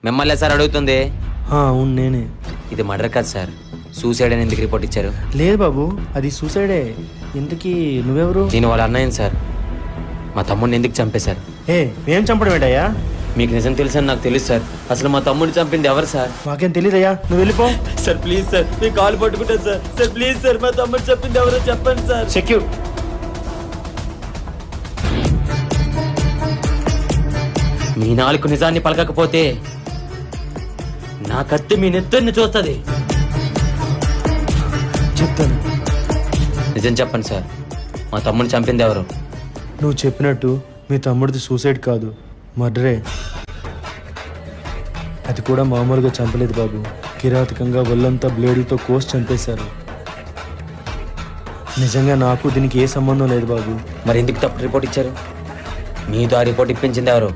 మిమ్మల్ని సార్ అడుగుతుంది. అవును నేనే. ఇది మర్డర్ కాదు సార్, సూసైడ్ అని ఎందుకు రిపోర్ట్ ఇచ్చారు? లేదు బాబు, అది సూసైడే. ఇంతకీ నువ్వెవరు? నేను వాళ్ళ అన్నయ్యను సార్. మా తమ్ముడిని ఎందుకు చంపేశారు? ఏం చంపడం ఏంటయ్యా? మీకు నిజం తెలుసని నాకు తెలుసు సార్. అసలు మా తమ్ముడిని చంపింది ఎవరు సార్? మాకేం తెలియదయ్యా, నువ్వు వెళ్ళిపో. Sir please sir, me call పట్టుకుంటాను సార్. సార్ ప్లీజ్ సార్, మా తమ్ముడు చెప్పింది ఎవరో చెప్పండి సార్. సెక్యూర్. మీ నాలుగు నిజాన్ని పలకకపోతే నా కత్తి మీ నెత్తర్ని చూస్తుంది. చెప్తాను. నిజం చెప్పండి సార్, మా తమ్ముడిని చంపింది ఎవరు? నువ్వు చెప్పినట్టు మీ తమ్ముడిది సూసైడ్ కాదు, మర్డరే. అది కూడా మామూలుగా చంపలేదు బాబు, కిరాతకంగా ఒళ్ళంతా బ్లేడుతో కోసి చంపేశారు. నిజంగా నాకు దీనికి ఏ సంబంధం లేదు బాబు. మరి ఎందుకు తప్పు రిపోర్ట్ ఇచ్చారు? మీతో ఆ రిపోర్ట్ ఇప్పించింది ఎవరు?